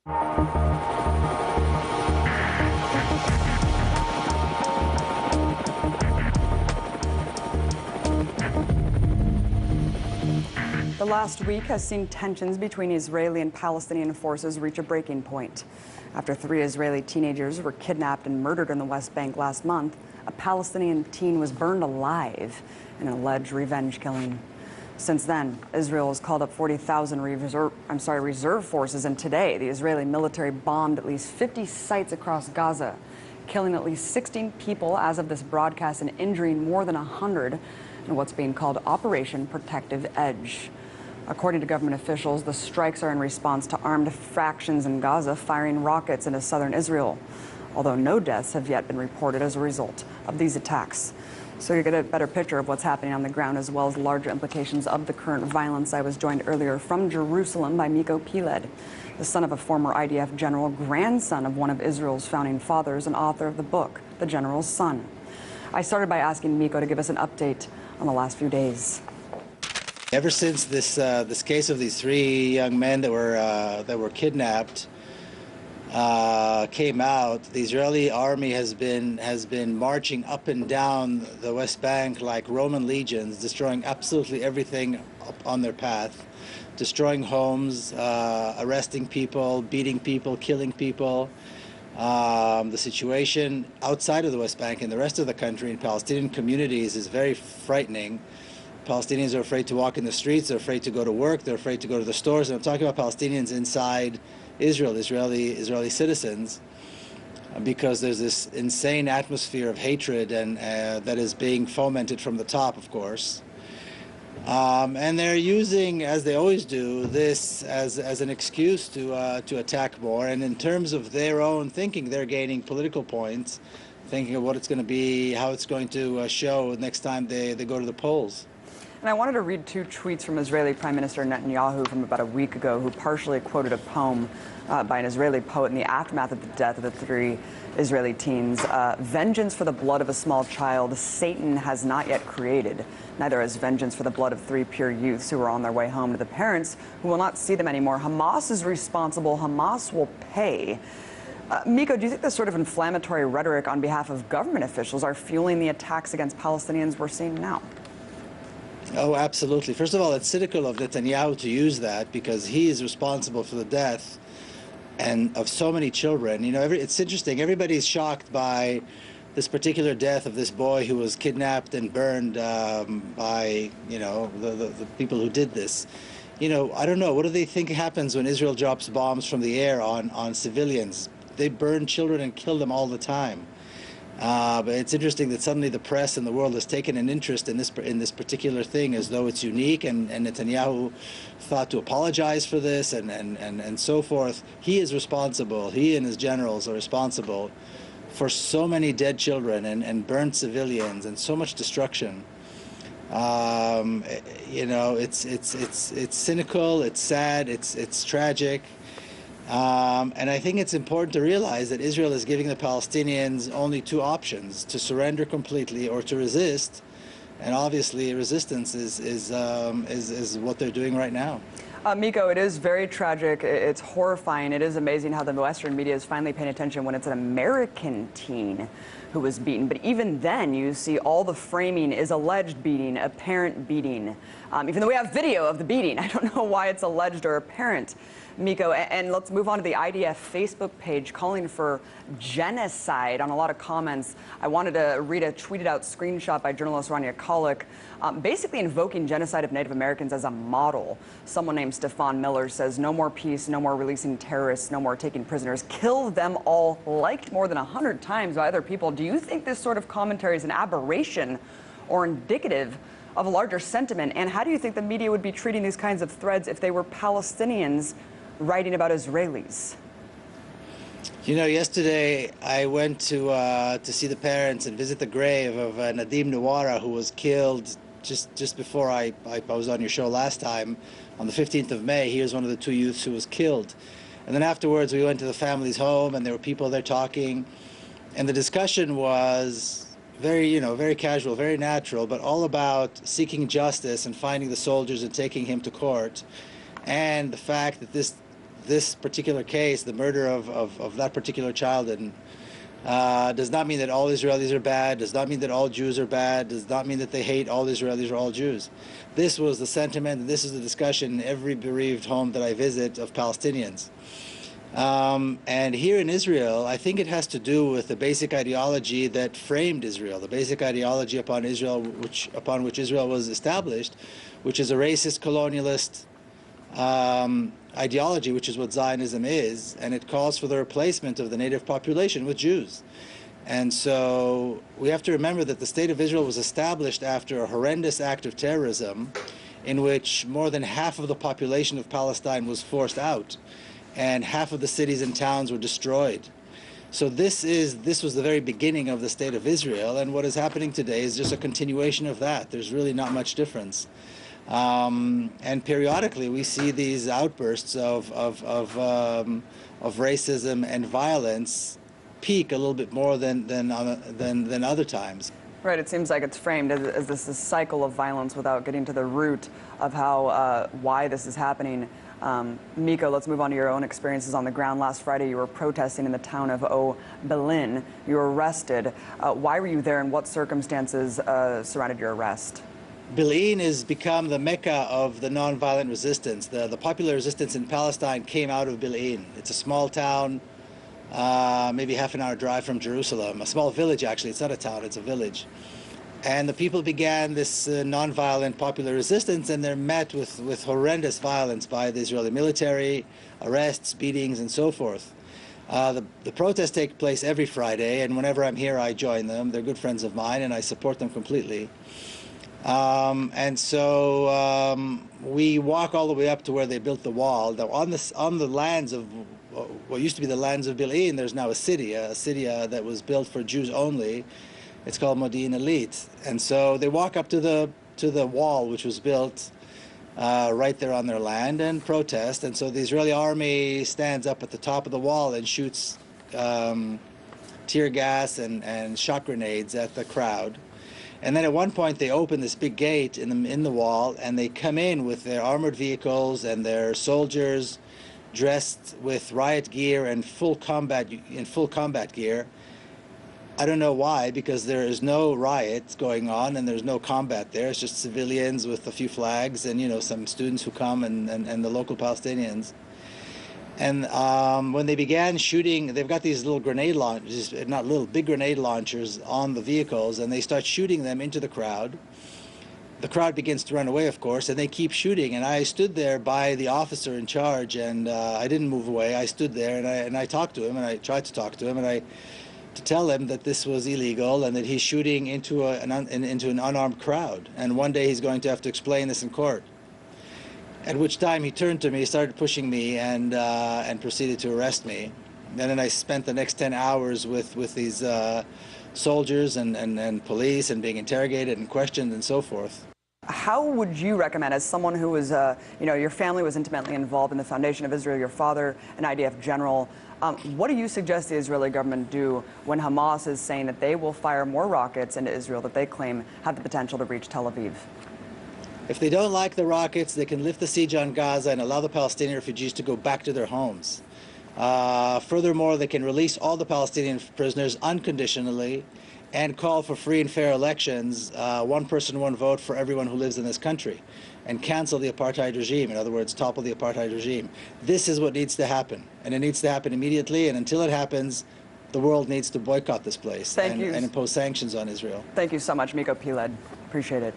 The last week has seen tensions between Israeli and Palestinian forces reach a breaking point. After 3 Israeli teenagers were kidnapped and murdered in the West Bank last month, a Palestinian teen was burned alive in an alleged revenge killing. Since then, Israel has called up 40,000 reserve forces, and today the Israeli military bombed at least 50 sites across Gaza, killing at least 16 people as of this broadcast and injuring more than 100 in what's being called Operation Protective Edge. According to government officials, the strikes are in response to armed factions in Gaza firing rockets into southern Israel, although no deaths have yet been reported as a result of these attacks. So you get a better picture of what's happening on the ground, as well as larger implications of the current violence. I was joined earlier from Jerusalem by Miko, Peled, the son of a former IDF general, grandson of one of Israel's founding fathers, and author of the book, The General's Son. I started by asking Miko to give us an update on the last few days. Ever since this case of these 3 young men that were kidnapped came out, the Israeli army has been marching up and down the West Bank like Roman legions, destroying absolutely everything up on their path, destroying homes, arresting people, beating people, killing people. The situation outside of the West Bank and the rest of the country in Palestinian communities is very frightening. Palestinians are afraid to walk in the streets, they're afraid to go to work, they're afraid to go to the stores. And I'm talking about Palestinians inside Israel, Israeli citizens, because there's this insane atmosphere of hatred and that is being fomented from the top, of course. And they're using, as they always do, this as an excuse to attack more. And in terms of their own thinking, they're gaining political points, thinking of what it's going to be, how it's going to show next time they go to the polls. And I wanted to read 2 tweets from Israeli Prime Minister Netanyahu from about a week ago, who partially quoted a poem by an Israeli poet in the aftermath of the death of the 3 Israeli teens. Vengeance for the blood of a small child Satan has not yet created. Neither has vengeance for the blood of 3 pure youths who are on their way home to the parents who will not see them anymore. Hamas is responsible. Hamas will pay. Miko, do you think this sort of inflammatory rhetoric on behalf of government officials are fueling the attacks against Palestinians we're seeing now? Oh, absolutely. First of all, it's cynical of Netanyahu to use that, because he is responsible for the death and of so many children. You know, it's interesting. Everybody's shocked by this particular death of this boy who was kidnapped and burned by, you know, the people who did this. You know, I don't know. What do they think happens when Israel drops bombs from the air on civilians? They burn children and kill them all the time. But it's interesting that suddenly the press and the world has taken an interest in this particular thing, as though it's unique, and Netanyahu thought to apologize for this and so forth. He is responsible. He and his generals are responsible for so many dead children and burnt civilians and so much destruction. You know, it's cynical. It's sad. It's tragic. And I think it's important to realize that Israel is giving the Palestinians only 2 options: to surrender completely or to resist. And obviously, resistance is what they're doing right now. Miko, it is very tragic. It's horrifying. It is amazing how the Western media is finally paying attention when it's an American teen who was beaten. But even then, you see all the framing is alleged beating, apparent beating. Even though we have video of the beating, I don't know why it's alleged or apparent. Miko, and let's move on to the IDF Facebook page calling for genocide on a lot of comments. I wanted to read a tweeted out screenshot by journalist Rania Kalik, basically invoking genocide of Native Americans as a model. Someone named Stefan Miller says, "No more peace, no more releasing terrorists, no more taking prisoners, kill them all," liked more than 100 times by other people. Do you think this sort of commentary is an aberration or indicative of a larger sentiment? And how do you think the media would be treating these kinds of threads if they were Palestinians writing about Israelis? You know, yesterday I went to see the parents and visit the grave of Nadim Nawara, who was killed just before I was on your show last time, on the 15th of May. He was one of the 2 youths who was killed. And then afterwards we went to the family's home, and there were people there talking, and the discussion was very casual, very natural, but all about seeking justice and finding the soldiers and taking him to court, and the fact that this particular case, the murder of that particular child, and does not mean that all Israelis are bad, does not mean that all Jews are bad, does not mean that they hate all Israelis or all Jews. This was the sentiment, and this is the discussion in every bereaved home that I visit of Palestinians. And here in Israel, I think it has to do with the basic ideology that framed Israel, the basic ideology upon which Israel was established, which is a racist, colonialist ideology, which is what Zionism is, and it calls for the replacement of the native population with Jews. And so we have to remember that the State of Israel was established after a horrendous act of terrorism in which more than half of the population of Palestine was forced out, and half of the cities and towns were destroyed. So this was the very beginning of the State of Israel, and what is happening today is just a continuation of that. There's really not much difference. And periodically we see these outbursts of racism and violence peak a little bit more than other times. Right, it seems like it's framed as this cycle of violence without getting to the root of how why this is happening. Miko, let's move on to your own experiences on the ground. Last Friday, you were protesting in the town of Peled. You were arrested. Why were you there, and what circumstances surrounded your arrest? Peled has become the mecca of the nonviolent resistance. The popular resistance in Palestine came out of Peled. It's a small town, maybe half an hour drive from Jerusalem. A small village, actually. It's not a town, it's a village. And the people began this nonviolent popular resistance, and they're met with horrendous violence by the Israeli military, arrests, beatings, and so forth. The protests take place every Friday, and whenever I'm here, I join them. They're good friends of mine, and I support them completely. And so we walk all the way up to where they built the wall. Now, on the lands of what used to be the lands of Peled, there's now a city that was built for Jews only. It's called Modi'in Elite. And so they walk up to the wall, which was built right there on their land, and protest. And so the Israeli army stands up at the top of the wall and shoots tear gas and shot grenades at the crowd. And then at one point they open this big gate in the wall, and they come in with their armored vehicles and their soldiers dressed with riot gear and full combat gear. I don't know why, because there is no riots going on and there's no combat there. It's just civilians with a few flags and, you know, some students who come and the local Palestinians. And when they began shooting, they've got these little grenade launchers, not little, big grenade launchers on the vehicles, and they start shooting them into the crowd. The crowd begins to run away, of course, and they keep shooting. And I stood there by the officer in charge, and I didn't move away. I stood there, and I talked to him, and I tried to talk to him, and to tell him that this was illegal and that he's shooting into an unarmed crowd. And one day he's going to have to explain this in court. At which time he turned to me, started pushing me, and proceeded to arrest me. And then I spent the next 10 hours with these soldiers and police, and being interrogated and questioned and so forth. How would you recommend, as someone who was, your family was intimately involved in the foundation of Israel, your father, an IDF general, what do you suggest the Israeli government do when Hamas is saying that they will fire more rockets into Israel that they claim have the potential to reach Tel Aviv? If they don't like the rockets, they can lift the siege on Gaza and allow the Palestinian refugees to go back to their homes. Furthermore, they can release all the Palestinian prisoners unconditionally and call for free and fair elections, one person, one vote for everyone who lives in this country, and cancel the apartheid regime. In other words, topple the apartheid regime. This is what needs to happen, and it needs to happen immediately, and until it happens, the world needs to boycott this place and impose sanctions on Israel. Thank you so much, Miko Peled. Appreciate it.